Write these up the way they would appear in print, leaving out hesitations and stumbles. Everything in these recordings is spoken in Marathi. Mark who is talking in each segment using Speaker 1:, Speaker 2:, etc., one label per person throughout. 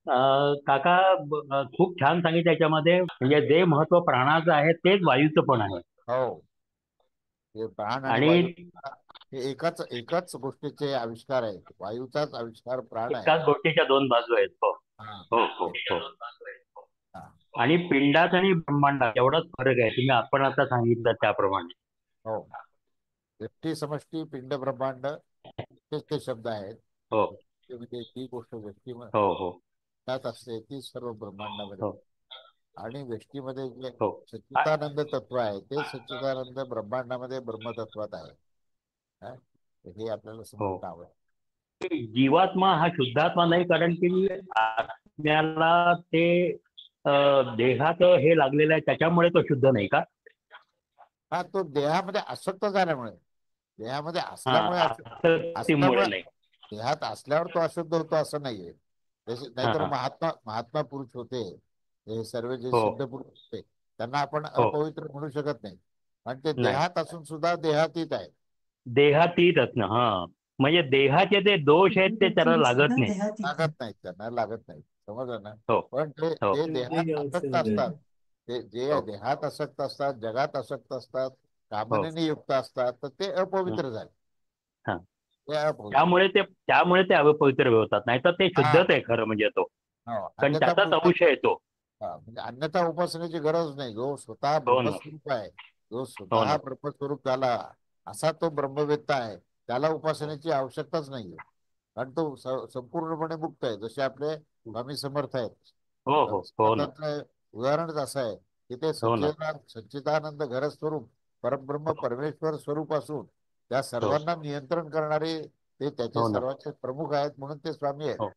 Speaker 1: काका, खूप छान सांगितलं याच्यामध्ये. म्हणजे जे महत्व प्राणाचं आहे तेच वायूचं पण आहे.
Speaker 2: हो. हे प्राण आणि
Speaker 1: आणि
Speaker 2: वायू हे एकाच एकाच गोष्टीचे आविष्कार आहेत. वायूचाच आविष्कार प्राण आहे.
Speaker 1: एकाच गोष्टीच्या दोन बाजू आहेत. हो,
Speaker 2: हा.
Speaker 1: हो, हो, हो.
Speaker 2: हा.
Speaker 1: आणि पिंडात आणि ब्रह्मांडात एवढाच फरक आहे. आपण आता सांगितलं त्याप्रमाणे.
Speaker 2: हो. व्यष्टी समष्टी पिंड ब्रह्मांड तेच ते शब्द आहेत.
Speaker 1: हो,
Speaker 2: ते म्हणजे ती गोष्ट व्यक्ती
Speaker 1: हो, हो,
Speaker 2: त्यात असते ती सर्व ब्रह्मांडामध्ये.
Speaker 1: हो,
Speaker 2: आणि व्यष्टीमध्ये जे
Speaker 1: हो. आ-
Speaker 2: सच्चिदानंद तत्व आहे ते सच्चिदानंद ब्रह्मांडामध्ये ब्रह्मतत्वात आहे. हा? तर हे आपल्याला
Speaker 1: हो.
Speaker 2: समजणं आवड.
Speaker 1: जीवात्मा हा शुद्धात्मा नाही, कारण की आत्म्याला ते देहात हे लागलेलं आहे, त्याच्यामुळे तो शुद्ध नाही का?
Speaker 2: हा, तो देहामध्ये आसक्त झाल्यामुळे, देहामध्ये
Speaker 1: हा,
Speaker 2: असल्यामुळे
Speaker 1: आसक्तीमुळे
Speaker 2: असल्यामुळे
Speaker 1: नाही.
Speaker 2: देहात असल्यावर तो अशुद्ध होतो असं नाहीये.
Speaker 1: हा,
Speaker 2: नाहीतर
Speaker 1: हा.
Speaker 2: महात्मा महात्मा पुरुष होते, हे सर्व जे
Speaker 1: हो,
Speaker 2: सिद्ध पुरुष होते, त्यांना आपण
Speaker 1: हो.
Speaker 2: अपवित्र म्हणू शकत नाही. आणि ते
Speaker 1: नाही,
Speaker 2: देहात असून सुद्धा देहातीत आहे.
Speaker 1: देहातीत असणं. हा, म्हणजे देहाचे ते दोष आहेत ते त्याला लागत नाही.
Speaker 2: लागत नाहीत, त्यांना लागत नाहीत. समजलं ना?
Speaker 1: हो,
Speaker 2: पण ते
Speaker 1: हो,
Speaker 2: ते देहात आसक्त असतात, ते जे
Speaker 1: हो,
Speaker 2: देहात आसक्त असतात, जगात आसक्त असतात,
Speaker 1: हो.
Speaker 2: कामनेने युक्त असतात, तर ते
Speaker 1: हं,
Speaker 2: अपवित्र झाले.
Speaker 1: हा.
Speaker 2: ते अपवित्र.
Speaker 1: त्यामुळे ते अपवित्र होतात, नाही तर ते
Speaker 2: हा.
Speaker 1: शुद्धच आहे खरं म्हणजे तो.
Speaker 2: हो.
Speaker 1: कारण
Speaker 2: अन्यथा
Speaker 1: त्याचाच अंश आहे तो.
Speaker 2: म्हणजे अन्यथा उपासनेची गरज नाही. जो स्वतः
Speaker 1: हो ना,
Speaker 2: ब्रह्मस्वरूप आहे, जो
Speaker 1: हो
Speaker 2: स्वतः
Speaker 1: ना.
Speaker 2: ब्रह्मस्वरूप झाला, असा तो ब्रह्मवेत्ता आहे, त्याला उपासनेची आवश्यकताच नाहीये. कारण तो संपूर्णपणे मुक्त आहे. जसे आपले स्वामी समर्थ आहेत.
Speaker 1: हो, हो, हो ना,
Speaker 2: समर्थांचं उदाहरणच असं आहे की ते
Speaker 1: हो ना.
Speaker 2: सच्चिदानंद घर स्वरूप परब्रह्म
Speaker 1: हो,
Speaker 2: परमेश्वर स्वरूप असून त्या
Speaker 1: हो,
Speaker 2: सर्वांना नियंत्रण करणारे ते त्याचे
Speaker 1: हो ना,
Speaker 2: सर्वांचे प्रमुख आहेत, म्हणून ते स्वामी आहेत.
Speaker 1: हो,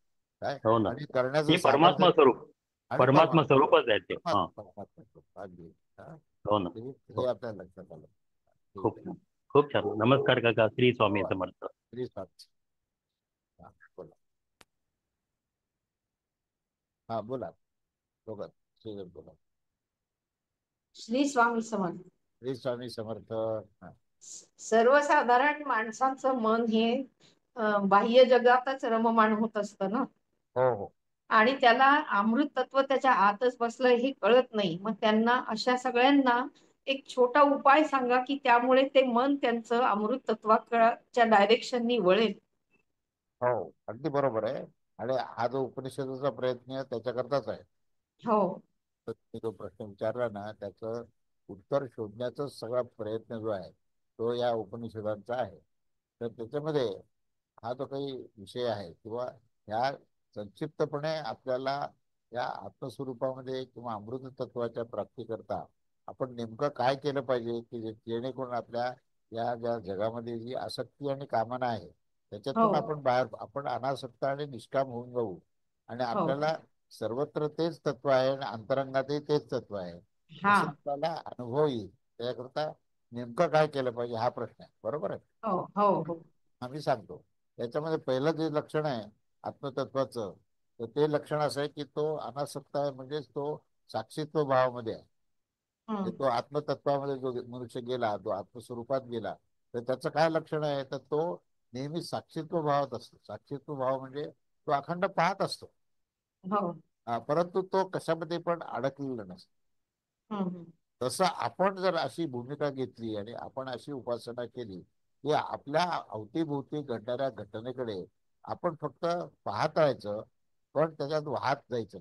Speaker 2: काय
Speaker 1: हो ना.
Speaker 2: आणि करण्याचं
Speaker 1: हे
Speaker 2: सामर्थ्य.
Speaker 1: परमात्मा स्वरूप,
Speaker 2: आणि
Speaker 1: परमात्मा
Speaker 2: परमात्मा
Speaker 1: स्वरूपच आहे ते. हा,
Speaker 2: परमात्मा परमात्मा स्वरूप. अगदी. हा.
Speaker 1: हो ना.
Speaker 2: हे
Speaker 1: हो,
Speaker 2: आपल्या लक्षात आलं. ठीक
Speaker 1: खूप
Speaker 2: आहे.
Speaker 1: छान, खूप छान. नमस्कार काका, श्री स्वामी
Speaker 2: धन्यवाद.
Speaker 1: समर्थ.
Speaker 2: श्री स्वामी. हा, बोला. हा, बोला. बोला. श्री बोला.
Speaker 3: श्री स्वामी समर्थ.
Speaker 2: श्री स्वामी समर्थ. हा.
Speaker 3: सर्वसाधारण माणसाचं मन हे बाह्य जगातच रममाण होत असतं ना.
Speaker 2: हो, हो.
Speaker 3: आणि त्याला अमृत तत्व त्याच्या आतच बसलं हे कळत नाही. मग त्यांना अशा सगळ्यांना एक छोटा उपाय सांगा की त्यामुळे ते मन त्यांचं अमृत तत्वाच्या डायरेक्शननी वळेल.
Speaker 2: हो, अगदी बरोबर आहे. आणि हा जो उपनिषदाचा प्रयत्न आहे त्याच्याकरताच आहे.
Speaker 3: हो,
Speaker 2: तर तुम्ही जो प्रश्न विचारला ना त्याचं उत्तर शोधण्याचा सगळा प्रयत्न जो आहे तो या उपनिषदांचा आहे. तर त्याच्यामध्ये हा जो काही विषय आहे किंवा ह्या संक्षिप्तपणे आपल्याला या आत्मस्वरूपामध्ये किंवा अमृत तत्वाच्या प्राप्तीकरता आपण नेमकं काय केलं पाहिजे की जेणेकरून आपल्या या ज्या जगामध्ये जी आसक्ती आणि कामना आहे
Speaker 3: हो,
Speaker 2: त्याच्यातून आपण अनासक्त आणि निष्काम होऊन जाऊ. आणि
Speaker 3: हो.
Speaker 2: आपल्याला सर्वत्र तेच तत्व आहे आणि अंतरंगातही तेच तत्व आहे
Speaker 3: हा.
Speaker 2: असं आपल्याला अनुभव येईल. त्याकरता नेमकं काय केलं पाहिजे हा प्रश्न आहे. बरोबर आहे.
Speaker 3: हो, हो, हो.
Speaker 2: आम्ही सांगतो. त्याच्यामध्ये पहिलं जे लक्षण आहे आत्मतत्वाचं, तर ते लक्षण असं आहे की तो अनासक्त आहे, म्हणजेच तो साक्षीत्व भावामध्ये आहे. म्हणजे
Speaker 3: हं.
Speaker 2: तो आत्मतत्वामध्ये जो मनुष्य गेला, तो आत्मस्वरूपात गेला, तर त्याचं काय लक्षण आहे, तर तो नेहमी साक्षीत्व भावात असतो. साक्षीत्व भाव म्हणजे तो अखंड पाहत असतो.
Speaker 3: हो.
Speaker 2: परंतु तो कशामध्ये पण अडकलेला नसतो.
Speaker 3: हं, हं.
Speaker 2: तसं आपण जर अशी भूमिका घेतली आणि आपण अशी उपासना केली की आपल्या अवतीभोवती घडणाऱ्या घटनेकडे आपण फक्त पाहत राहायचं, पण त्याच्यात वाहत जायचं.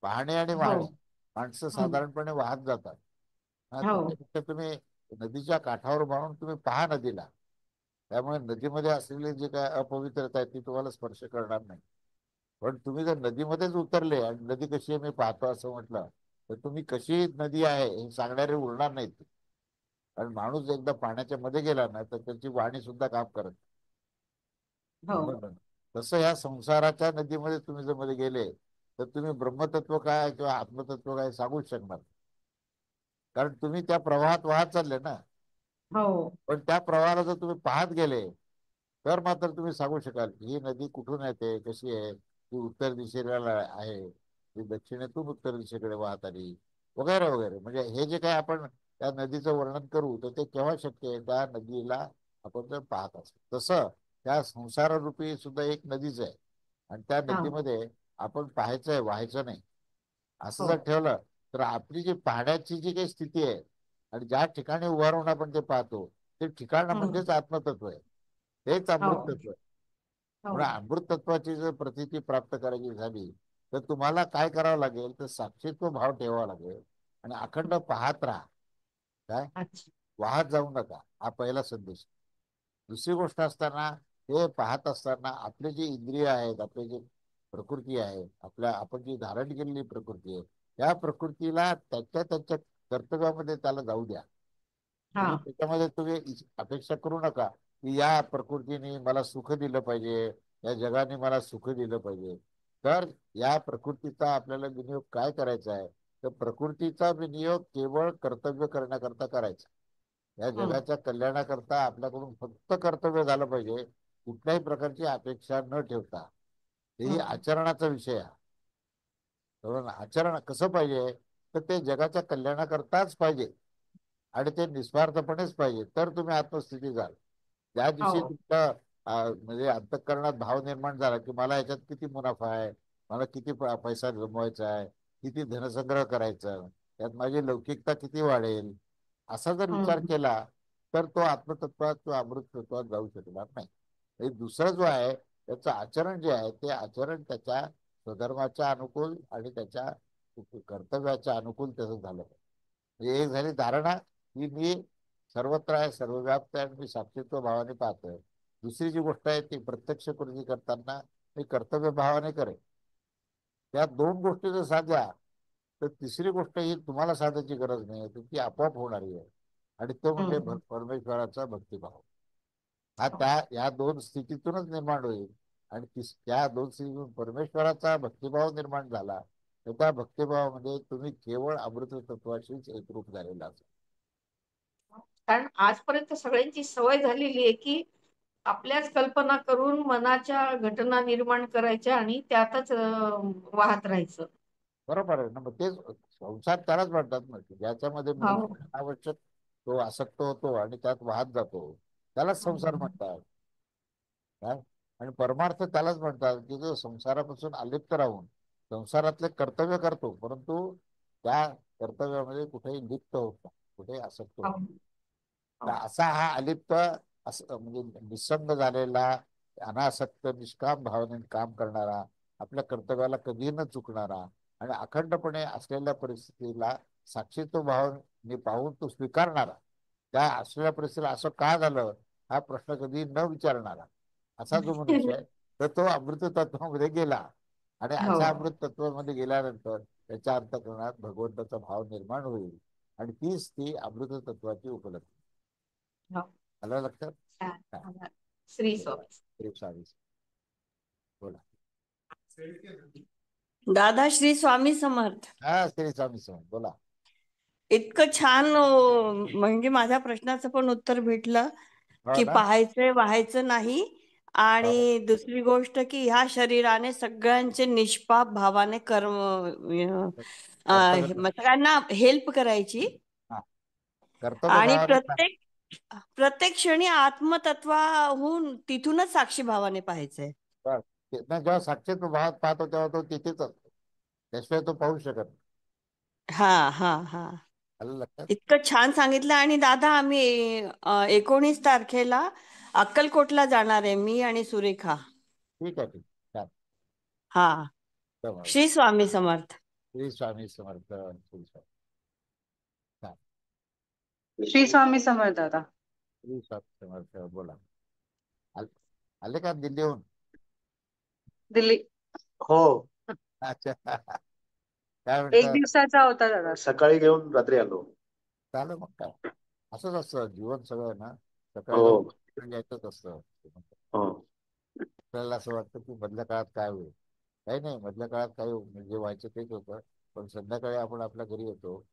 Speaker 2: पाहणे आणि
Speaker 3: हो.
Speaker 2: वाहणे, माणसं
Speaker 3: हं.
Speaker 2: साधारणपणे वाहत जातात.
Speaker 3: हो.
Speaker 2: त्याच्यापेक्षा तुम्ही नदीच्या काठावर जाऊन तुम्ही पहा नदीला. त्यामुळे नदीमध्ये असलेली जी काय अपवित्रता आहे ती तुम्हाला स्पर्श करणार नाही. पण तुम्ही जर नदीमध्येच उतरले आणि नदी कशी आहे मी पाहतो असं म्हटलं, तर तुम्ही कशी नदी आहे हे सांगणारे उरणार नाहीत. कारण माणूस एकदा पाण्याच्या मध्ये गेला ना तर त्याची वाणी सुद्धा काम करत नाही.
Speaker 3: हो.
Speaker 2: समजलं ना? तसं या संसाराच्या नदीमध्ये तुम्ही जर मध्ये गेले तर तुम्ही ब्रह्मतत्व काय किंवा आत्मतत्व काय सांगूच शकणार नाही. कारण तुम्ही त्या प्रवाहात वाहत चालले ना.
Speaker 3: हो.
Speaker 2: पण त्या प्रवाहाला जर तुम्ही पाहत गेले तर मात्र तुम्ही सांगू शकाल ही नदी कुठून येते, कशी आहे, ती उत्तर दिशेला आहे, ती दक्षिणेतून उत्तर दिशेकडे वाहत आली, वगैरे वगैरे. म्हणजे हे जे काय आपण त्या नदीचं वर्णन करू तर ते केव्हा शक्य आहे, त्या नदीला आपण जर पाहत असतो. तसं त्या संसाररूपी सुद्धा एक नदीच आहे. आणि त्या
Speaker 3: हा.
Speaker 2: नदीमध्ये आपण पाहायचंय, व्हायचं नाही. असं
Speaker 3: हो.
Speaker 2: जर ठेवलं तर आपली जी पाहण्याची जी काही स्थिती आहे आणि ज्या ठिकाणी उभा राहून आपण ते पाहतो ते ठिकाण
Speaker 3: हम्म.
Speaker 2: म्हणजेच आत्मतत्व आहे, हेच
Speaker 3: हो.
Speaker 2: अमृत तत्व आहे.
Speaker 3: हो.
Speaker 2: म्हणून अमृत तत्वाची जर प्रतीती प्राप्त करायची झाली तर तुम्हाला काय करावं लागेल, तर साक्षीत्व भाव ठेवावा लागेल आणि अखंड पाहत राहा. काय
Speaker 3: अच्छा.
Speaker 2: वाहत जाऊ नका, हा पहिला संदेश. दुसरी गोष्ट असताना हे पाहत असताना आपले जे इंद्रिय आहेत, आपले जे प्रकृती आहे, आपण जी धारण केलेली प्रकृती आहे, त्या प्रकृतीला त्याच्या त्याच्या कर्तव्यामध्ये त्याला जाऊ द्या.
Speaker 3: हा.
Speaker 2: तुम्ही अपेक्षा करू नका की या प्रकृतीने मला सुख दिलं पाहिजे, या जगाने मला सुख दिलं पाहिजे. तर या प्रकृतीचा आपल्याला विनियोग काय करायचा आहे, तर प्रकृतीचा विनियोग केवळ कर्तव्य करण्याकरता करायचा. या
Speaker 3: हम्म.
Speaker 2: जगाच्या कल्याणाकरता आपल्याकडून फक्त कर्तव्य झालं पाहिजे, कुठल्याही प्रकारची अपेक्षा न ठेवता. हे
Speaker 3: हम्म.
Speaker 2: आचरणाचा विषय आहे. म्हणून आचरण कसं पाहिजे, तर ते जगाच्या कल्याणाकरताच पाहिजे आणि ते निस्वार्थपणेच पाहिजे, तर तुम्ही आत्मस्थिती जाल. ज्या दिवशी
Speaker 3: हो.
Speaker 2: तुमचा म्हणजे अंतःकरणात भाव निर्माण झाला की मला याच्यात किती मुनाफा आहे, मला किती पैसा जमवायचा आहे, किती धनसंग्रह करायचा, त्यात माझी लौकिकता किती वाढेल, असा जर विचार
Speaker 3: हम्म.
Speaker 2: केला तर तो आत्मतत्वात किंवा अमृत तत्वात जाऊ शकणार नाही. आणि दुसरं जो आहे त्याचं आचरण जे आहे ते आचरण त्याच्या स्वधर्माच्या अनुकूल आणि त्याच्या कर्तव्याच्या अनुकूल त्याचं झालं पाहिजे. म्हणजे एक झाली धारणा की मी सर्वत्र आहे, सर्वव्याप्त आहे आणि मी साक्षीत्व भावाने पाहतोय. दुसरी जी गोष्ट आहे ती प्रत्यक्ष कृती करताना मी कर्तव्य भावाने करेन. त्या दोन गोष्टी जर साध्या तर तिसरी गोष्ट ही तुम्हाला साधायची गरज नाही, तर ती आपोआप होणारी आहे आणि तो म्हणजे
Speaker 3: हम्म.
Speaker 2: परमेश्वराचा भक्तिभाव. हा
Speaker 3: हो.
Speaker 2: या दोन स्थितीतूनच निर्माण होईल आणि त्या दोन स्थितीतून परमेश्वराचा भक्तिभाव निर्माण झाला तर त्या भक्तिभावामध्ये तुम्ही केवळ अमृत तत्वाशीच एकरूप झालेला असाल.
Speaker 3: कारण आजपर्यंत सगळ्यांची सवय झालेली आहे की आपल्याच कल्पना करून मनाच्या घटना निर्माण करायच्या आणि त्यातच वाहत राहायचं.
Speaker 2: बरोबर आहे ना, मग तेच संसार त्यालाच म्हणतात ना, की ज्याच्यामध्ये मूळ
Speaker 3: हो.
Speaker 2: आवश्यक तो आसक्त होतो आणि त्यात वाहत जातो, त्यालाच संसार
Speaker 3: हम्म.
Speaker 2: म्हणतात. काय आणि परमार्थ त्यालाच म्हणतात की जो संसारापासून अलिप्त राहून संसारातले कर्तव्य करतो, परंतु त्या कर्तव्यामध्ये कुठेही लिप्त होत नाही, कुठेही आसक्त
Speaker 3: हो.
Speaker 2: होत नाही. तर
Speaker 3: हो.
Speaker 2: असा हा अलिप्त असं म्हणजे निसंग झालेला, अनासक्त निष्काम भावनेने काम करणारा, आपल्या कर्तव्याला कधी न चुकणारा आणि अखंडपणे असलेल्या परिस्थितीला साक्षीत्व भावने पाहून तो स्वीकारणारा, त्या असलेल्या परिस्थितीला असं का झालं हा प्रश्न कधी न विचारणारा, असा जो मनुष्य आहे तर तो अमृत तत्वामध्ये गेला. आणि
Speaker 3: हो.
Speaker 2: अशा अमृत तत्वामध्ये गेल्यानंतर त्याच्या अंतःकरणात भगवंताचा भाव निर्माण होईल आणि तीच ती अमृत तत्वाची उपलब्धी.
Speaker 3: हो.
Speaker 2: आलं लक्षात?
Speaker 3: छान.
Speaker 2: हा,
Speaker 3: आभार. श्री
Speaker 2: बरोबर.
Speaker 3: स्वामी.
Speaker 2: श्री स्वामी. बोला.
Speaker 4: दादा श्री स्वामी समर्थ.
Speaker 2: हा, श्री स्वामी समर्थ. बोला.
Speaker 4: इतकं छान म्हणजे माझ्या प्रश्नाचं पण उत्तर भेटलं
Speaker 2: हो
Speaker 4: की
Speaker 2: ना.
Speaker 4: पाहायचंय व्हायचं नाही.
Speaker 2: हो.
Speaker 4: आणि दुसरी गोष्ट की ह्या शरीराने सगळ्यांचे निष्पाप भावाने कर्म
Speaker 2: कर्तव्य
Speaker 4: सगळ्यांना हेल्प करायची
Speaker 2: हा, कर्तव्य
Speaker 4: आणि
Speaker 2: भावाने
Speaker 4: प्रत्येक प्रत्येक क्षणी आत्मतत्वाहून तिथूनच साक्षी भावाने पाहायचंय.
Speaker 2: जेव्हा साक्षीत्व भावात पाहतो तेव्हा तो तिथेच असतो, त्याशिवाय तो पाहू शकत नाही.
Speaker 4: हा हा हा.
Speaker 2: आलं लक्षात?
Speaker 4: इतकं छान सांगितलं. आणि दादा आम्ही 19 तारखेला अक्कलकोटला जाणार आहे, मी आणि सुरेखा.
Speaker 2: ठीक आहे, ठीक. छान.
Speaker 4: हा.
Speaker 2: बरोबर.
Speaker 4: श्री स्वामी समर्थ.
Speaker 2: श्री स्वामी समर्थ. श्री स्वामी. छान.
Speaker 5: श्री स्वामी समर्थ दादा.
Speaker 2: श्री स्वामी समर्थ. बोला. आल- आले का दिल्लीहून?
Speaker 5: दिल्ली.
Speaker 6: हो.
Speaker 2: अच्छा. काय
Speaker 5: एक
Speaker 2: म्हणतात?
Speaker 5: दिवसाचा होता दादा.
Speaker 6: सकाळी घेऊन रात्री आलो.
Speaker 2: चालेल मग काय, असंच असतं जीवन सगळं ना. सकाळी
Speaker 6: हो.
Speaker 2: लवकर यायचंच असतं.
Speaker 6: हो.
Speaker 2: आपल्याला असं वाटतं की मधल्या काळात काय होईल, काही नाही. मधल्या काळात काही म्हणजे व्हायचं तेच होतं. पण संध्याकाळी आपण आपल्या घरी येतो,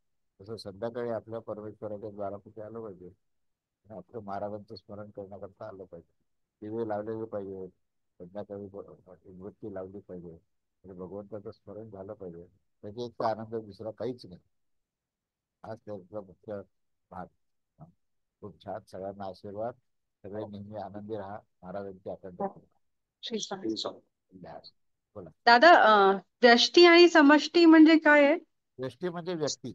Speaker 2: तसं संध्याकाळी आपल्या परमेश्वराच्या द्वारापुढे आलं पाहिजे आणि आपलं महाराजांचं स्मरण करण्याकरता आलं पाहिजे. दिवे लावलेले पाहिजे, संध्याकाळी उदबत्ती लावली पाहिजे आणि भगवंताचं स्मरण झालं पाहिजे. त्याच्या इतका आनंद दुसरा काहीच नाही. हाच त्याचा मुख्य भाग. खूप छान. सगळ्यांना आशीर्वाद. सगळे नेहमी आनंदी राहा. महाराजांची अखंड
Speaker 5: श्री स्वामी.
Speaker 6: श्री स्वामी.
Speaker 2: कृपा. बोला.
Speaker 5: दादा व्यष्टी आणि समष्टी म्हणजे काय आहे?
Speaker 2: व्यष्टी म्हणजे व्यक्ती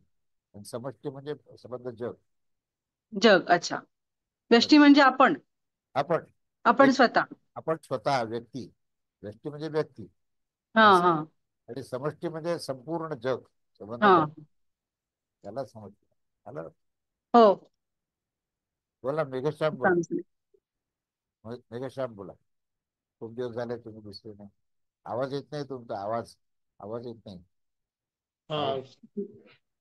Speaker 2: आणि समष्टी म्हणजे संबंध जग.
Speaker 5: जग. अच्छा. व्यष्टी म्हणजे आपण
Speaker 2: आपण
Speaker 5: आपण
Speaker 2: एक
Speaker 5: स्वतः.
Speaker 2: आपण स्वतः व्यक्ती. व्यक्ती म्हणजे व्यक्ती
Speaker 5: हा
Speaker 2: आणि
Speaker 5: हा
Speaker 2: आणि समष्टी म्हणजे संपूर्ण जग संबंध
Speaker 5: हा.
Speaker 2: त्याला समजते. आलं.
Speaker 5: हो.
Speaker 2: बोला मेघश्याम बोला.
Speaker 5: समजले.
Speaker 2: मेघश्याम बोला. खूप दिवस झाले तुम्ही दिसले नाही. आवाज येत नाही तुमचा. आवाज आवाज येत नाही.
Speaker 7: हा
Speaker 2: हो.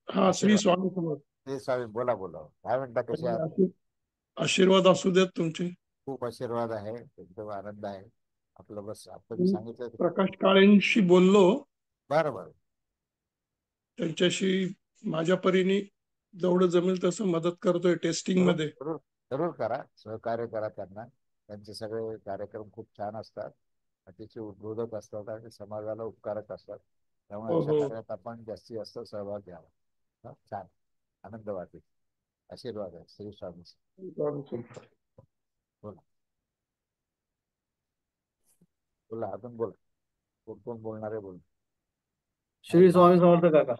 Speaker 7: हा श्री
Speaker 2: आशीर्वाद.
Speaker 7: स्वामी समर्थ.
Speaker 2: ते स्वामी बोला बोला. काय म्हणता, कसे आहात?
Speaker 7: आशीर्वाद असू देत तुमचे.
Speaker 2: खूप आशीर्वाद आहे. एकदम आनंद आहे. आपलं बस आता मी सांगितलं.
Speaker 7: प्रकाश काळेंशी बोललो.
Speaker 2: बरं बरं.
Speaker 7: त्यांच्याशी माझ्या परीने जेवढं जमेल तसं मदत करतोय टेस्टिंग
Speaker 2: जरूर
Speaker 7: मध्ये.
Speaker 2: जरूर जरूर करा. सहकार्य करा त्यांना. त्यांचे सगळे कार्यक्रम खूप छान असतात. अतिशय उद्बोधक असतात आणि समाजाला उपकारक असतात. त्यामुळे
Speaker 7: हो
Speaker 2: अशा
Speaker 7: हो.
Speaker 2: कार्यात आपण जास्तीत जास्त सहभाग घ्यावा. हा, छान आनंद वाटेल. आशीर्वाद आहे. श्री स्वामी. बोला बोला अजून बोला. कोण कोण बोलणार आहे बोला.
Speaker 8: श्री स्वामी समर्थ काका.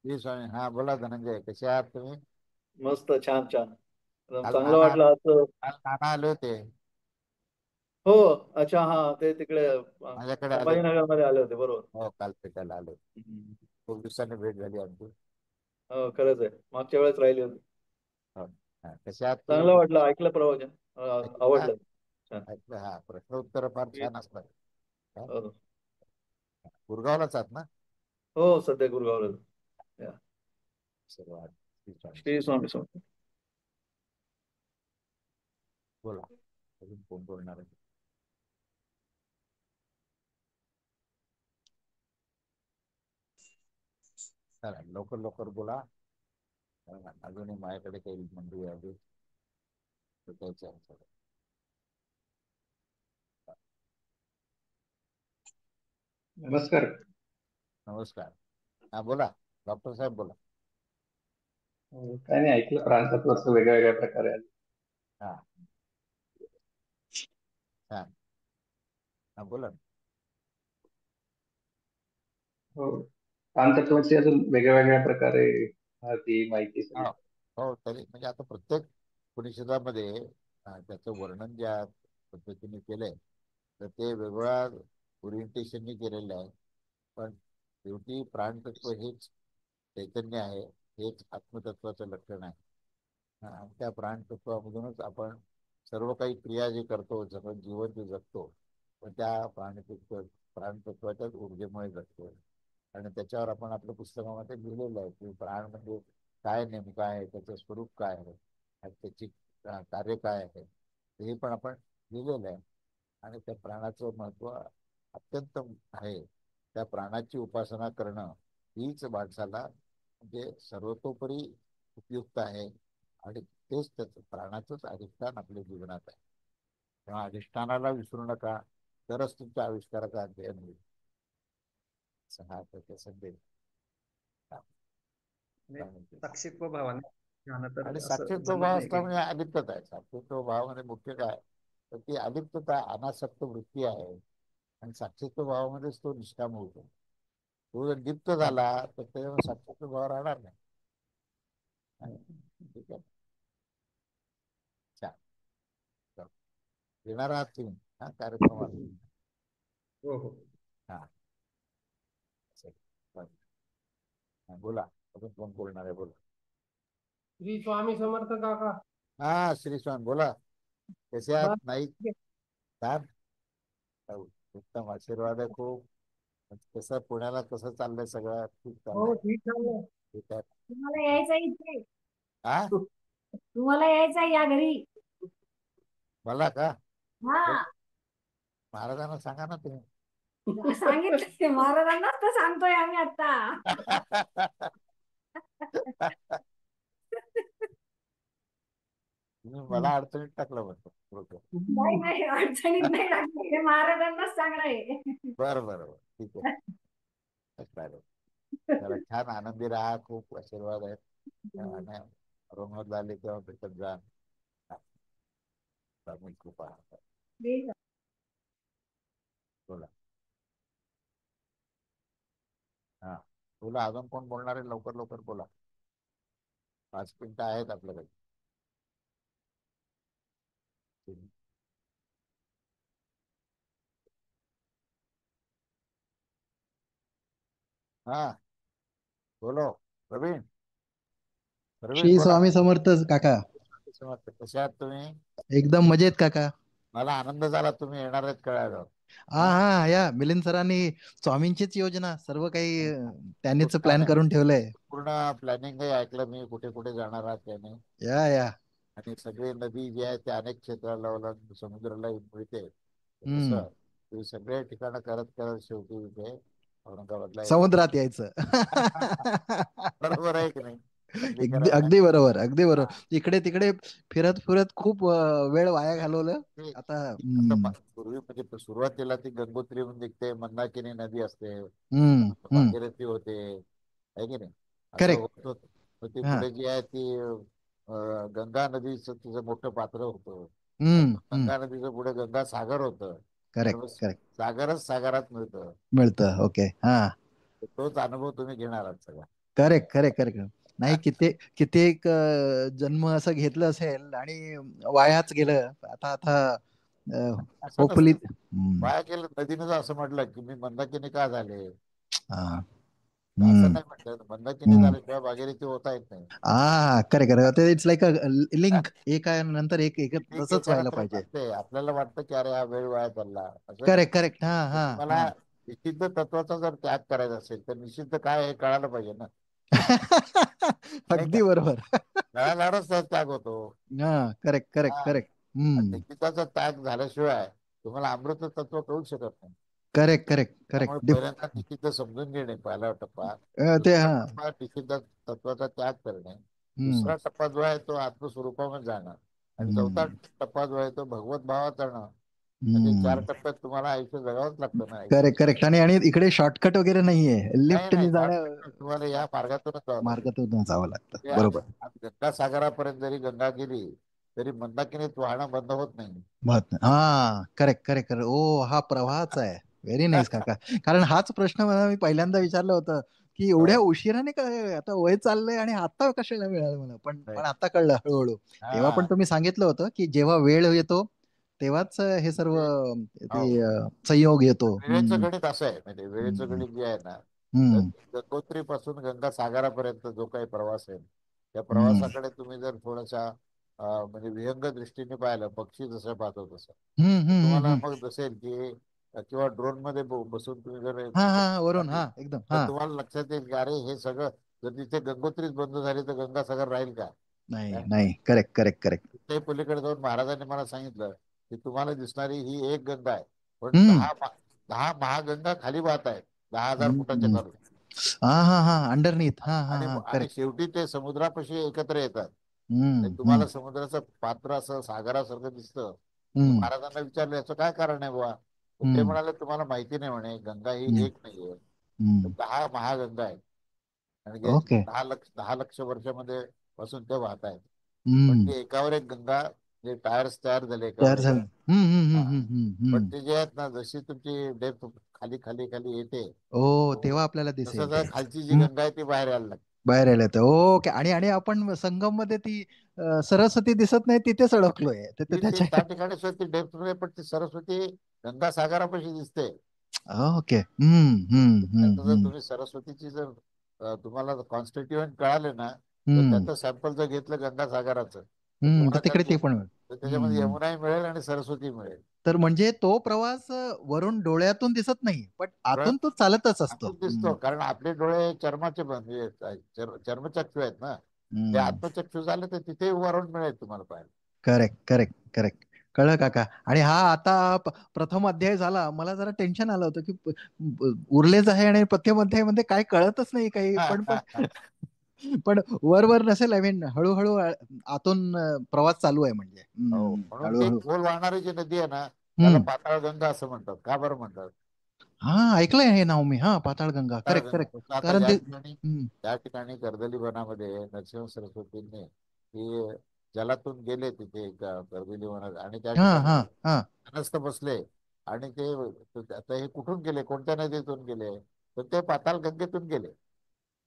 Speaker 2: श्री स्वामी. हा बोला धनंजय. कसे आहात तुम्ही?
Speaker 8: मस्त, छान छान. एकदम
Speaker 2: काल
Speaker 8: चांगलं
Speaker 2: नाना
Speaker 8: वाटलं आज.
Speaker 2: काल नाना आले होते.
Speaker 8: हो. अच्छा. हा ते तिकडे
Speaker 2: माझ्याकडे आले.
Speaker 8: संभाजीनगर मध्ये आले होते. बरोबर.
Speaker 2: हो काल भेटायला आले.
Speaker 8: हम्म.
Speaker 2: खूप दिवसांनी भेट झाली आमची.
Speaker 8: हो खरंच आहे. मागच्या वेळेस राहिली होती.
Speaker 2: हो. हा, कसे आहात
Speaker 8: चांगलं
Speaker 2: तुम्ही?
Speaker 8: वाटलं, ऐकलं प्रवचन.
Speaker 2: ऐकलं का?
Speaker 8: आवडलं. छान.
Speaker 2: ऐकलं. हा प्रश्न उत्तर फार छान असतात. हा?
Speaker 8: हो
Speaker 2: गुरगावलाच आहात ना?
Speaker 8: हो, सध्या गुरगावला. या.
Speaker 2: आशीर्वाद. श्री स्वामी.
Speaker 8: श्री स्वामी समर्थ.
Speaker 2: बोला अजून कोण बोलणार आहे? चला लवकर लवकर बोला. कारण अजूनही माझ्याकडे काही मंडळी आहे. तर त्याचं आहे सगळं.
Speaker 9: नमस्कार.
Speaker 2: नमस्कार. हा बोला. डॉक्टर साहेब बोला.
Speaker 9: काय नाही, ऐकलं प्राणतत्वाचं वेगळ्या वेगळ्या प्रकारे आले.
Speaker 2: हा छान. हा बोला ना.
Speaker 9: हो, प्राणतत्वाची अजून वेगळ्या वेगळ्या प्रकारे ती माहिती
Speaker 2: हा
Speaker 9: सगळी.
Speaker 2: हो तरी म्हणजे आता प्रत्येक परिषदामध्ये त्याचं वर्णन ज्या पद्धतीने केलंय तर ते वेगवेगळ्या ओरिएंटेशननी केलेलं आहे. पण शेवटी प्राणतत्व हेच चैतन्य आहे. हेच आत्मतत्वाचं लक्षण आहे. आणि त्या प्राणतत्वामधूनच आपण सर्व काही क्रिया जे करतो जीवन जे जगतो पण त्या प्राणतत्वाच्याच ऊर्जेमुळे जगतो. आणि त्याच्यावर आपण आपल्या पुस्तकामध्ये लिहिलेलं आहे की प्राण म्हणजे काय नेमकं आहे, त्याचं स्वरूप काय आहे, आणि त्याची कार्य काय आहे हे पण आपण लिहिलेलं आहे. आणि त्या प्राणाचं महत्व अत्यंत आहे. त्या प्राणाची उपासना करणं हीच माणसाला म्हणजे सर्वतोपरी उपयुक्त आहे. आणि तेच त्याचं प्राणाचंच अधिष्ठान आपल्या जीवनात आहे. तेव्हा अधिष्ठानाला विसरू नका, तरच तुमच्या आविष्काराचा अध्ययन होईल. हा त्याचा संदेश.
Speaker 9: साक्षीत्व भावाने ध्यानात तर
Speaker 2: आणि
Speaker 9: असं
Speaker 2: साक्षीत्व
Speaker 9: जमत
Speaker 2: भाव
Speaker 9: नाही
Speaker 2: असता
Speaker 9: काही.
Speaker 2: म्हणजे अलिप्तता आहे. साक्षीत्व भाव म्हणजे मुख्य काय तर ती अलिप्तता अनासक्त वृत्ती आहे. आणि साक्षीत्व भावामध्येच तो निष्काम होतो. तो जर लिप्त झाला तर त्याच्यावर साक्षीत्व भाव राहणार नाही. ठीक आहे. छान. येणार आहात तुम्ही हा कार्यक्रमाला?
Speaker 9: हो हो.
Speaker 2: हा बोला अजून कोण बोलणार आहे बोला.
Speaker 10: श्री स्वामी समर्थ काका.
Speaker 2: हा श्री स्वामी बोला. कसे आहात?
Speaker 10: बस
Speaker 2: नाही छान. उत्तम आशीर्वाद आहे खूप. कसं पुण्याला कसं चाललंय सगळं? ठीक
Speaker 10: हो
Speaker 2: चाललंय.
Speaker 10: ठीक चाललंय.
Speaker 2: ठीक आहे.
Speaker 10: तुम्हाला यायचं इथे.
Speaker 2: हा
Speaker 10: तुम्हाला यायचं या घरी.
Speaker 2: मला का?
Speaker 10: हा
Speaker 2: महाराजांना सांगा ना तुम्ही.
Speaker 10: सांगितलं महाराजांनाच तर सांगतोय आम्ही आता.
Speaker 2: तुम्ही मला अडचणीत टाकलं म्हणतो.
Speaker 10: नाही नाही अडचणीत नाही लागली. हे महाराजांनाच सांगणं आहे.
Speaker 2: बरं बरं बरं ठीक आहे. चालेल. जरा छान आनंदी राहा. खूप आशीर्वाद आहेत. आणि रोमत झाले तेव्हा भेटत जा. स्वामी कृपा.
Speaker 10: ठीक आहे.
Speaker 2: बोला. हा, बोला, अजून कोण बोलणार आहे? लवकर लवकर बोला, 5 मिनिटं आहेत आपल्याकडे. हा, बोलो, प्रवीण. प्रवीण
Speaker 11: श्री
Speaker 2: बोला.
Speaker 11: स्वामी समर्थ काका.
Speaker 2: कशा आहात तुम्ही?
Speaker 11: एकदम मजेत काका.
Speaker 2: मला आनंद झाला तुम्ही येणार आहेत कळालं.
Speaker 11: हा हा, या मिलिंद सरांनी स्वामींचीच योजना सर्व काही त्यांनीच
Speaker 2: पूर्ण
Speaker 11: प्लॅन करून ठेवलंय.
Speaker 2: पूर्ण प्लॅनिंग ऐकलं मी, कुठे कुठे जाणार आहात त्याने.
Speaker 11: या
Speaker 2: आणि सगळी नदी जी आहे ते अनेक क्षेत्राला ओलांडून समुद्राला मिळते.
Speaker 11: हम्म.
Speaker 2: तसं तुम्ही सगळे ठिकाणं करत करत शेवटी इथे औरंगाबादला यायचं.
Speaker 11: समुद्रात यायचं.
Speaker 2: बरोबर आहे की नाही? अगदी
Speaker 11: अगदी
Speaker 2: खरं आहे ना?
Speaker 11: अगदी बरोबर, अगदी
Speaker 2: हा.
Speaker 11: बरोबर. इकडे तिकडे फिरत फिरत खूप वेळ वाया घालवलं.
Speaker 2: ते-
Speaker 11: आता
Speaker 2: आता पूर्वी म्हणजे सुरुवातीला ती गंगोत्री म्हणून दिसते, मंदाकिनी नदी असते,
Speaker 11: हम्म हम्म.
Speaker 2: भागीरथी होते, आहे की नाही? असं
Speaker 11: करेक्ट.
Speaker 2: होत होत. मग ती
Speaker 11: हा.
Speaker 2: पुढे जी आहे ती गंगा नदीचं तिचं मोठं पात्र होतं. आणि
Speaker 11: हम्म हम्म.
Speaker 2: गंगा नदीचं पुढे गंगा सागर होतं. आणि
Speaker 11: करेक्ट
Speaker 2: मग
Speaker 11: करेक्ट.
Speaker 2: सागरच सागरात मिळतं.
Speaker 11: मिळतं. ओके. हा.
Speaker 2: तोच अनुभव तुम्ही घेणार आहात सगळा.
Speaker 11: Correct correct correct. नाही, कित्येक जन्म असं घेतलं असेल आणि वायाच गेलं. आता आता
Speaker 2: असं
Speaker 11: होपफुली.
Speaker 2: नसतं. वाया केलं नदीनं असं म्हटलं की मी मंदाकिनी का झाले, असं नाही म्हटलं. मंदाकिनी झाल्याशिवाय भागीरथी होता येत नाही.
Speaker 11: Correct correct. It's like a link. एक आहे नंतर एक एक
Speaker 2: ती
Speaker 11: तसंच व्हायला
Speaker 2: एकानंतर एक
Speaker 11: पाहिजे.
Speaker 2: असते. आपल्याला वाटतं की अरे हा वेळ वाया चालला, असं नाही.
Speaker 11: Correct correct. हा
Speaker 2: तर
Speaker 11: हा
Speaker 2: तुम्हाला
Speaker 11: हा.
Speaker 2: निषिद्ध तत्वाचा जर त्याग करायचा असेल तर निषिद्ध काय हे कळायला पाहिजे ना, नाही का?
Speaker 11: अगदी बरोबर.
Speaker 2: कळाल्यावरच त्यात त्याग होतो.
Speaker 11: हा. करेक्ट करेक्ट
Speaker 2: हा.
Speaker 11: करेक्ट.
Speaker 2: आणि
Speaker 11: हम्म.
Speaker 2: निषिद्धाचा त्याग झाल्याशिवाय तुम्हाला अमृत तत्व कळू शकत नाही.
Speaker 11: करेक्ट करेक्ट
Speaker 2: त्यामुळे
Speaker 11: करेक्ट.
Speaker 2: पहिल्यांदा निषिद्ध समजून घेणे पहिला टप्पा.
Speaker 11: ते
Speaker 2: दुसरा
Speaker 11: हा.
Speaker 2: टप्पा निषिद्ध तत्वाचा त्याग करणे.
Speaker 11: हम्म
Speaker 2: दुसरा टप्पा जो आहे तो आत्मस्वरूपामध्ये जाणं. आणि चौथा
Speaker 11: हम्म
Speaker 2: टप्पा जो आहे तो भगवत भावात जाणं. म्हणजे 4
Speaker 11: हम्म.
Speaker 2: टप्प्यात तुम्हाला आयुष्य जगावंच लागतं ना आयुष्य.
Speaker 11: Correct correct. आणि आणि इकडे शॉर्टकट वगैरे नाहीये.
Speaker 2: नाही नाही,
Speaker 11: लिफ्टनी जाणं,
Speaker 2: शॉर्टकट तुम्हाला या मार्गातूनच जावं लागेल.
Speaker 11: मार्गातून जावं लागतं.
Speaker 2: ते
Speaker 11: बरोबर.
Speaker 2: आज गंगा सागरापर्यंत जरी गंगा गेली तरी मंदाकिनीत वाहनं बंद होत नाही.
Speaker 11: हा. Correct correct correct. ओ, हा प्रवाहाच आहे. व्हेरी नाईस काका. कारण हाच प्रश्न मला मी पहिल्यांदा विचारलं होतं की एवढ्या
Speaker 2: हो.
Speaker 11: उशिराने काय, आता वय चाललंय आणि आता कशाला मिळालं मला. पण
Speaker 2: नाही.
Speaker 11: पण आता कळलं हळूहळू. तेव्हा पण
Speaker 2: हा.
Speaker 11: तुम्ही सांगितलं होतं की जेव्हा वेळ येतो तेव्हाच हे सर्व
Speaker 2: ते-
Speaker 11: ते
Speaker 2: हो.
Speaker 11: संयोग येतो.
Speaker 2: वेळेचं गणित असं आहे, म्हणजे वेळेचं
Speaker 11: हम्म
Speaker 2: गणित जे आहे ना, तर
Speaker 11: हम्म
Speaker 2: गंगोत्रीपासून गंगा सागरापर्यंत जो काही प्रवास आहे त्या
Speaker 11: हम्म
Speaker 2: प्रवासाकडे तुम्ही जर थोडासा म्हणजे विहंग दृष्टीने पाहिलं, पक्षी जसं पाहतो तसं,
Speaker 11: हम्म
Speaker 2: तर
Speaker 11: हम्म हम्म
Speaker 2: तुम्हाला
Speaker 11: हम्म.
Speaker 2: मग दिसेल की किंवा ड्रोन मध्ये बसून तुम्ही जर
Speaker 11: हा हा हा, वरून
Speaker 2: पाहिली,
Speaker 11: हा एकदम
Speaker 2: तर
Speaker 11: हा.
Speaker 2: तुम्हाला लक्षात येईल की अरे हे सगळं जर तिथे गंगोत्रीच बंद झाली तर गंगासागर राहील का?
Speaker 11: नाही
Speaker 2: काय?
Speaker 11: नाही. Correct correct correct.
Speaker 2: तिथे पलीकडे जाऊन महाराजांनी मला सांगितलं की तुम्हाला दिसणारी ही एक गंगा आहे, पण
Speaker 11: हम्म
Speaker 2: 10 महागंगा खाली वाहत आहेत, 10,000 फुटाच्या
Speaker 11: हम्म.
Speaker 2: खाली.
Speaker 11: हा हा हा. अंडरनीथ. हा हा
Speaker 2: आणि
Speaker 11: हा.
Speaker 2: आणि
Speaker 11: करेक्ट.
Speaker 2: शेवटी ते समुद्रापाशी एकत्र येतात. आणि
Speaker 11: हम्म
Speaker 2: तुम्हाला
Speaker 11: हम्म
Speaker 2: समुद्राचं पात्र असं सागरासारखं दिसतं. मी
Speaker 11: हम्म
Speaker 2: महाराजांना विचारलं याचं काय कारण आहे बुवा, तर ते
Speaker 11: हम्म
Speaker 2: म्हणाले तुम्हाला माहिती नाही म्हणे, गंगा ही
Speaker 11: हम्म
Speaker 2: एक नाहीये, तर
Speaker 11: हम्म.
Speaker 2: 10 महागंगा आहेत. आणि जे
Speaker 11: ओके.
Speaker 2: 10 लक्ष वर्षामध्ये पासून ते वाहत आहेत. पण
Speaker 11: हम्म.
Speaker 2: ते एकावर एक गंगा, जे टायर्स तयार झाले एकावर
Speaker 11: तयार
Speaker 2: एक.
Speaker 11: झालं. हम्म हम्म
Speaker 2: हा.
Speaker 11: हम्म हम्म हम्म
Speaker 2: पण
Speaker 11: हम्म.
Speaker 2: ते जे आहेत ना, जशी तुमची डेप्थ खाली खाली खाली येते,
Speaker 11: ओ, तेव्हा आपल्याला
Speaker 2: तसं
Speaker 11: दिसेल
Speaker 2: तर
Speaker 11: ते.
Speaker 2: खालची जी
Speaker 11: हम्म.
Speaker 2: गंगा आहे ती बाहेर यायला लागते.
Speaker 11: बाहेर आले तर ओके. आणि आणि आपण संगम मध्ये ती सरस्वती दिसत नाही, तिथेच अडकलोय.
Speaker 2: ती
Speaker 11: त्याच्या
Speaker 2: त्या ठिकाणी सुद्धा ती डेप्थ मध्ये, पण ती सरस्वती गंगा सागरापाशी दिसते.
Speaker 11: ओके. हम्म हम्म हम्म
Speaker 2: त्याचं जर
Speaker 11: हम्म
Speaker 2: तुम्ही सरस्वतीची जर तुम्हाला कॉन्स्टिट्युएंट कळाले ना, तर
Speaker 11: हम्म
Speaker 2: त्याचं सॅम्पल जर घेतलं गंगा सागराचं, तर
Speaker 11: हम्म. तर
Speaker 2: तुम्हाला
Speaker 11: तिकडे
Speaker 2: त्यात
Speaker 11: ते पण
Speaker 2: तर त्याच्यामध्ये
Speaker 11: हम्म.
Speaker 2: यमुनाही मिळेल आणि सरस्वती मिळेल.
Speaker 11: तर म्हणजे तो प्रवास वरून डोळ्यातून दिसत नाही, पण
Speaker 2: डोळ्यात
Speaker 11: आतून तो चालतच असतो.
Speaker 2: आतून दिसतो, कारण आपले डोळे चर्माचे म्हणजे चर्मचक्षु आहेत ना. ते
Speaker 11: हम्म.
Speaker 2: आत्मचक्षु झाले तर तिथे वरून मिळेल तुम्हाला पाहायला.
Speaker 11: Correct correct correct. कळलं काका. आणि हा आता प्रथम अध्याय झाला, मला जरा टेन्शन आलं होतं की उरलेच आहे आणि प्रथम अध्याय मध्ये काय कळतच नाही काही. पण पण पण वर वर नसेल. आय मीन हळूहळू आतून प्रवास चालू आहे म्हणजे.
Speaker 2: हो, म्हणून ती
Speaker 11: हळूहळू.
Speaker 2: खोल वाहणारी जी नदी आहे ना, त्याला
Speaker 11: हम्म.
Speaker 2: पाताळगंगा असं म्हणतात. का बरं म्हणतात?
Speaker 11: हा, ऐकलंय हे नाव मी. हा, पाताळगंगा. Correct
Speaker 2: Patalganga
Speaker 11: correct.
Speaker 2: तसं आता
Speaker 11: कारण
Speaker 2: ज्या
Speaker 11: ते
Speaker 2: ठिकाणी
Speaker 11: हम्म.
Speaker 2: त्या ठिकाणी कर्दली वनामध्ये नरसिंह सरस्वतींनी ती जलातून गेले तिथे कर्दली वनात, आणि त्या
Speaker 11: हा
Speaker 2: ठिकाणी
Speaker 11: हा हा
Speaker 2: ध्यानस्थ बसले. आणि ते आता हे कुठून गेले, कोणत्या नदीतून गेले, तर ते पाताळ गंगेतून गेले.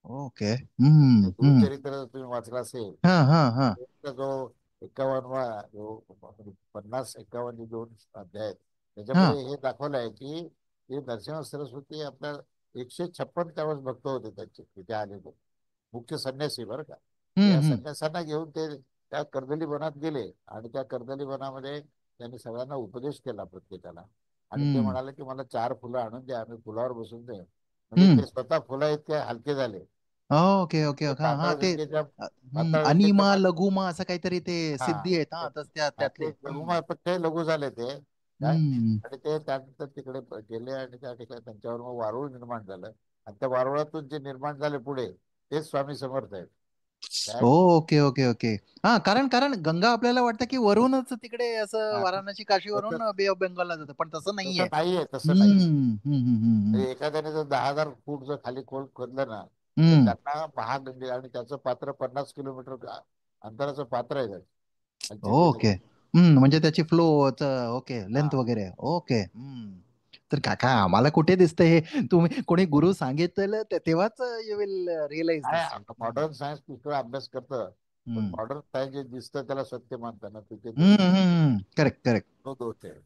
Speaker 11: ओके. हम्म. हम्म.
Speaker 2: गुरुचरित्र तुम्ही वाचला असेल,
Speaker 11: हा हा हा.
Speaker 2: त्याचा जो 51वा जो 50-51 दोन अध्याय आहेत,
Speaker 11: हा.
Speaker 2: त्याच्यामध्ये हे दाखवलं आहे की ते नरसिंह सरस्वती आपल्या 156 त्यावेळेस भक्त होते त्यांचे तिथे आलेले मुख्य संन्यासी बरं का.
Speaker 11: हम्म.
Speaker 2: या
Speaker 11: हम्म.
Speaker 2: संन्यासांना घेऊन ते त्या कर्दली वनात गेले आणि त्या कर्दली वनामध्ये त्यांनी सगळ्यांना उपदेश केला प्रत्येकाला. आणि ते
Speaker 11: हम्म.
Speaker 2: म्हणाले की मला 4 फुलं आणून द्या, आम्ही फुलावर बसून दे. म्हणजे
Speaker 11: हम्म.
Speaker 2: ते स्वतः फुला इतके हलके झाले.
Speaker 11: ओके ओके
Speaker 2: ते
Speaker 11: ओके. हा ते
Speaker 2: पाताळ गंगेच्या
Speaker 11: अनिमा लघुमा असं काहीतरी ते
Speaker 2: हा
Speaker 11: सिद्धी आहेत हा
Speaker 2: ते
Speaker 11: त्यातले.
Speaker 2: लघु ते लघु झाले ते काय.
Speaker 11: हम्म.
Speaker 2: आणि ते त्यानंतर तिकडे गेले आणि त्या ठिकाणी त्यांच्यावर मग वारुळ निर्माण झालं. आणि त्या वारुळातून जे निर्माण झाले पुढे तेच स्वामी समर्थ आहेत काय.
Speaker 11: Okay okay okay. हा कारण कारण गंगा आपल्याला वाटतं की वरूनच तिकडे असं
Speaker 2: हा,
Speaker 11: वाराणसी
Speaker 2: तसं
Speaker 11: काशीवरून बे ऑफ बेंगॉलला जातं पण तसं नाहीये.
Speaker 2: तसं नाहीये, तसं नाही.
Speaker 11: हम्म. हम्म. हम्म. हम्म.
Speaker 2: एखाद्याने जर 10,000 फूट जर खाली खोल खोदलं ना तर
Speaker 11: हम्म.
Speaker 2: त्यांना महागंगे आणि त्याचं पात्र 50 किलोमीटर अंतराचं पात्र आहे त्याचं. खालची जी
Speaker 11: ओके.
Speaker 2: नदी.
Speaker 11: हम्म. म्हणजे त्याची फ्लो ओके
Speaker 2: हा
Speaker 11: लेंथ वगैरे ओके. हम्म. तर काका आम्हाला कुठे दिसतं हे तुम्ही कोणी गुरु सांगितलेलं तेव्हाच यू विल रिअलाइज
Speaker 2: काय
Speaker 11: दिस.
Speaker 2: मॉडर्न सायन्स पुष्कळ अभ्यास करतं, पण
Speaker 11: हम्म.
Speaker 2: मॉडर्न सायन्स जे दिसतं त्याला सत्य मानतात ना, तिथे
Speaker 11: हम्म.
Speaker 2: दोष आहे.
Speaker 11: हम्म. Correct correct.
Speaker 2: तो दोष आहे.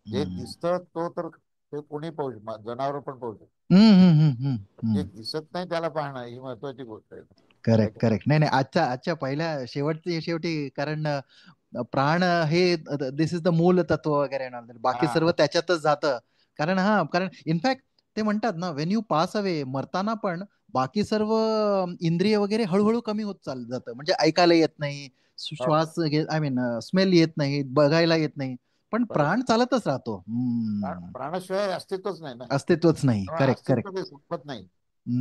Speaker 2: जे दिसतं तो तर ते कोणी पाहू शकतो, जनावर पण पाहू शकतो.
Speaker 11: हम्म. हम्म. हम्म.
Speaker 2: जे
Speaker 11: हम्म.
Speaker 2: दिसत नाही त्याला पाहणं ही महत्वाची गोष्ट आहे. आहे
Speaker 11: करेक्ट
Speaker 2: का?
Speaker 11: करेक्ट. नाही नाही आजच्या पहिल्या शेवटी कारण प्राण हे दिस इज द मूल तत्व वगैरे ना बाकी सर्व
Speaker 2: हा
Speaker 11: त्याच्यातच जातं. कारण इनफॅक्ट ते म्हणतात ना वेन यू पास अवे मरताना पण बाकी सर्व इंद्रिय वगैरे हळूहळू कमी होत चालत जातं. म्हणजे ऐकायला येत नाही,
Speaker 2: हो
Speaker 11: श्वास आय मीन स्मेल येत नाही, बघायला येत नाही, पण
Speaker 2: बरोबर.
Speaker 11: प्राण चालतच राहतो. हम्म.
Speaker 2: प्राणाशिवाय अस्तित्वच नाही ना.
Speaker 11: अस्तित्वच नाही.
Speaker 2: तेव्हा
Speaker 11: करेक्ट करेक्ट.
Speaker 2: अस्तित्व ते संपत नाही.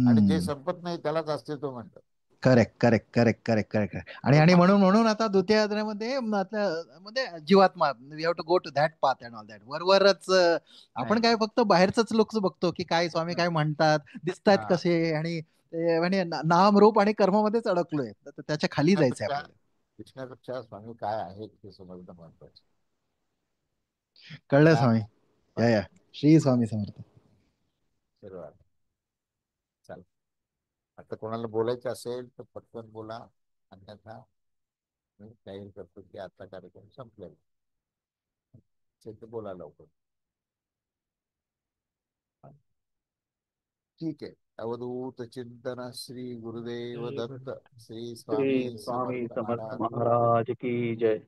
Speaker 2: आणि जे
Speaker 11: हम्म.
Speaker 2: संपत नाही त्यालाच अस्तित्व म्हणतात.
Speaker 11: Correct correct correct correct correct. आणि आणि
Speaker 2: बरोबर.
Speaker 11: म्हणून म्हणून आता द्वितीय अध्यायामध्ये मध्ये जीवात्मा we have to go to that path and all that वरवरच आपण काय
Speaker 2: नाही
Speaker 11: फक्त बाहेरच लोक बघतो की काय स्वामी काय म्हणतात दिसतायत
Speaker 2: हा
Speaker 11: कसे आणि म्हणजे नाम रूप आणि कर्मामध्येच अडकलोय तर त्याच्या खाली जायचंय
Speaker 2: दिसण्यापेक्षा
Speaker 11: आपल्याला.
Speaker 2: दिसण्यापेक्षा स्वामी काय आहेत हे समजणं महत्वाचं.
Speaker 11: कळलं
Speaker 2: या
Speaker 11: स्वामी. या
Speaker 2: स्वामी
Speaker 11: या श्री स्वामी समर्थ.
Speaker 2: आशीर्वाद. चल आता कोणाला बोलायचं असेल तर पटकन बोला, अन्यथा मी जाहीर करतो की आजचा कार्यक्रम संपलेला असेल तर बोला लवकर. ठीक आहे. अवधूत चिंतन श्री गुरुदेव दत्त. श्री
Speaker 6: श्री
Speaker 2: स्वामी
Speaker 6: स्वामी
Speaker 2: समर्थ
Speaker 6: समर्थ
Speaker 2: महाराज.
Speaker 6: महाराज की जय.